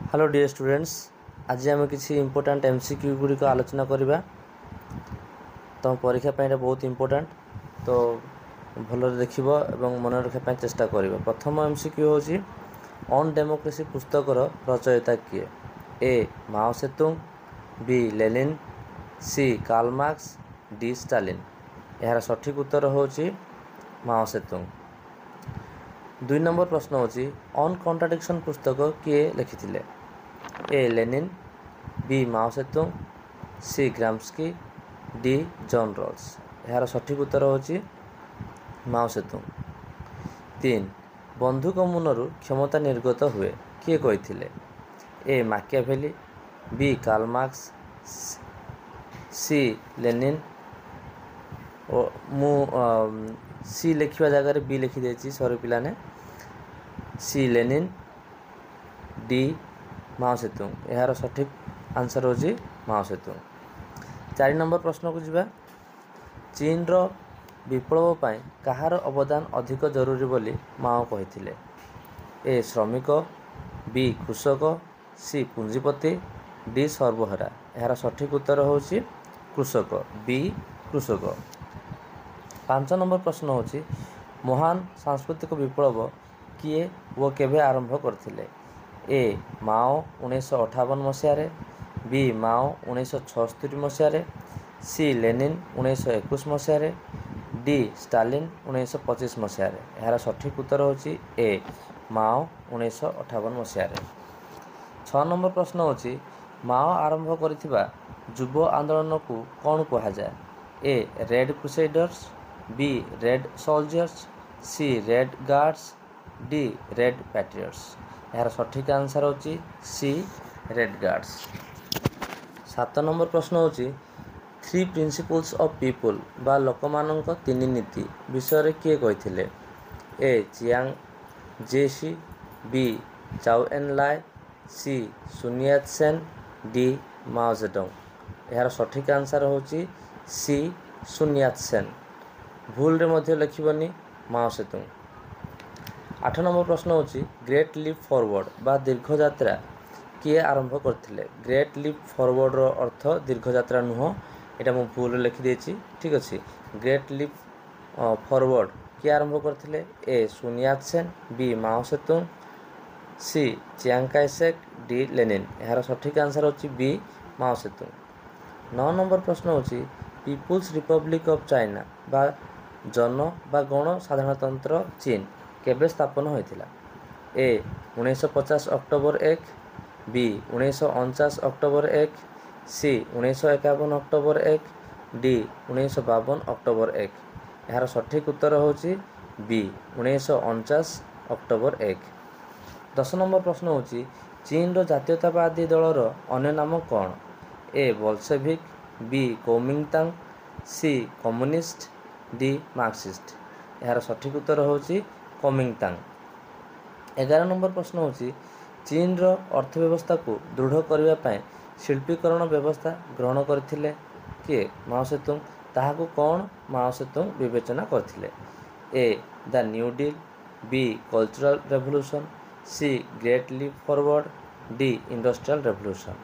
Hello dear students, आज आम किसी इंपोर्टाट एमसीक्यू गुड़िक आलोचना करवा। तुम परीक्षा बहुत इंपोर्टाट, तो भल देख मन रखा चेष्टा कर। प्रथम एमसीक्यू हूँ ऑन डेमोक्रेसी पुस्तकर रचयिता किए? ए माओ सेतुंग, बी लेनिन, सी कार्ल मार्क्स, डी स्टालिन। यार सठिक उत्तर हूँ माओ सेतुंग। 2 नंबर प्रश्न हूँ ऑन कॉन्ट्राडिक्शन पुस्तक किए लिखिथिले? A Lenin, B Mao Tsetung, C Gramsci, D John Rawls. यार सठिक उत्तर हूँ माओ सेतुंग। 3 बंधुक मुनरु क्षमता निर्गत हुए किए कहिथिले? ए माकियाभेली, बी कार्ल मार्क्स, सी लेनिन। मु सी लिखा जगह बी लिखिदे सॉरी पिलाने। सी लेनिन, डी माओ सेतुंग। यार सठिक आंसर होची माओ सेतुंग। 4 नंबर प्रश्न को जीवा। चीन रो विप्लव पाई कहार अवदान अधिक जरूरी बोली माओ कहिथिले? ए श्रमिक, बी कृषक, सी पुंजीपति, डी सर्वहारा। यार सठिक उत्तर होची कृषक, बी कृषक। 5 नंबर प्रश्न होची महान सांस्कृतिक विप्लव किए वो केबे आरंभ करथिले? ए माओ 1958 मसीह, बी माओ 1976 मसीह, सी लेनिन 1921 मसीह, डी स्टालिन 1925 मसीह। यार सठिक उत्तर होची ए माओ 1958 मसीह। 6 नंबर प्रश्न होची माओ आरंभ करिथिबा युव आंदोलन को कौन कहा जाए? A red crusaders, B red soldiers, C red guards, D red patriots. यार सठिक आंसर होची सी रेड गार्ड्स। 7 नंबर प्रश्न होची 3 प्रिंसिपल्स ऑफ पीपल बा लोकमानंक 3 नीति विषय किए कहिथिले? ए चियांग जेसी, बी चाओ एन लाई, सी सुन यात सेन, डी माओ जेडोंग। यार सठिक आंसर होची सी सुन यात सेन। भूल रे मध्य लिखिबनी माओ सेतुंग। 8 नंबर प्रश्न होची ग्रेट लीप फॉरवर्ड बा दीर्घ यात्रा किए आरंभ करथिले? ग्रेट लीप फॉरवर्ड रो अर्थ दीर्घ यात्रा नुह, एटा मु भूल लिखि देछि। ठीक अछि। ग्रेट लीप फॉरवर्ड किए आरंभ करथिले? ए सुन यात सेन, बी माओ सेतुंग, सी चियांग काय शेक, डी लेनिन। यार सठिक आंसर होची बी माओ सेतुंग। 9 नंबर प्रश्न होची पीपुल्स रिपब्लिक ऑफ चाइना बा जन बा गण साधारणतंत्र चीन केबे स्थापन होइथिला? ए 1950 अक्टोबर 1, बी 1949 अक्टोबर 1, सी 1951 अक्टोबर 1, डी 1952 अक्टोबर 1। यार सठिक उत्तर होची बी 1949 अक्टोबर 1। 10 नंबर प्रश्न होची चीन रो जातीयतावादी दलर अन्य नाम कौन? ए बोल्शेविक, बी कोमिंगतांग, सी कम्युनिस्ट, डी मार्क्सिस्ट। यार सठिक उत्तर होची कोमिंगतांग। 11 नंबर प्रश्न होची चीन रो अर्थव्यवस्था को दृढ़ करबा पय शिल्पीकरण व्यवस्था ग्रहण करथिले किए? माओ सेतुंग। ताहाकू कौन माओ सेतुंग विवेचना करथिले? A the new deal, B cultural revolution, C great leap forward, D industrial revolution.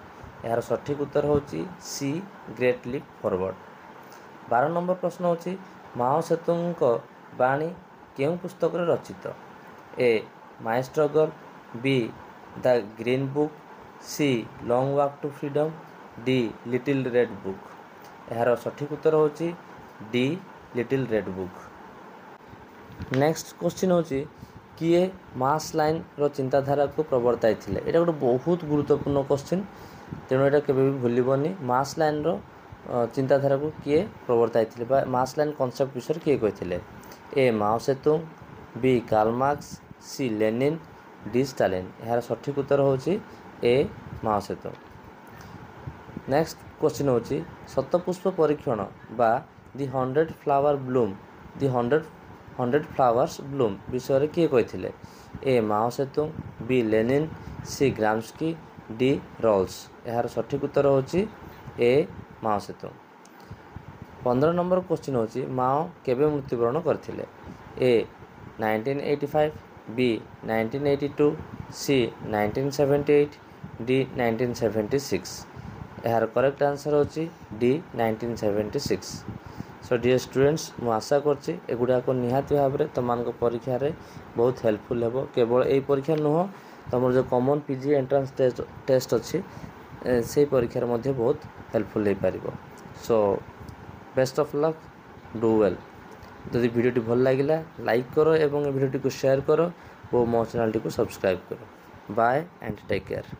यार सठिक उत्तर होची C great leap forward. 12 number प्रश्न होची माओ सेतुंग को बाणी केउं पुस्तक रे रचित? A my struggle, B the green book, C long walk to freedom, D little red book. यार सठिक उत्तर होची D little red book. Next question होची किए मास लाइन रो चिंताधारा को प्रवर्ताई थिले? एटा गोटे बहुत गुरुत्वपूर्ण क्वेश्चन, तेणु एटा केबे भी भूलिबनी। मास लाइन रो चिंताधारा को किए प्रवर्ताई थिले बा मास लाइन कांसेप्ट विषय किए कहिथिले? ए माओ सेतुंग, बी कार्ल मार्क्स, सी लेनिन, डी स्टालिन। यार सठिक उत्तर होची ए माओ सेतुंग। नेक्स्ट क्वेश्चन होची शतपुष्प परीक्षण बा दी 100 फ्लावर ब्लूम, दी 100 फ्लावर्स ब्लूम विषय किए कहिथिले? ए माओ सेतुंग, बी लेनिन, सी ग्राम्स्की, डी रॉल्स। यार सठिक उत्तर होची ए माओ सेतुंग। 15 नंबर क्वेश्चन होची माओ केबे मृत्युवरण करथिले? ए 1985, बी 1982, सी 1978, D 1976 यार करेक्ट आंसर होची D 1976 सो डियर स्टूडेंट्स मु आशा करछि एगुडा को निहाती भाव रे तमान को परीक्षा रे बहुत हेल्पफुल हेबो केवल एई परीक्षा नुह तमर जो कॉमन पीजी एंट्रेंस टेस्ट अछि से परीक्षा रे मध्ये बहुत हेल्पफुल हे पारिबो so best of luck do well यदि वीडियोटी भल लागिला लाइक करो एवं वीडियोटी को शेयर करो और मो चैनल टी को सब्सक्राइब करो बाय एंड टेक केयर।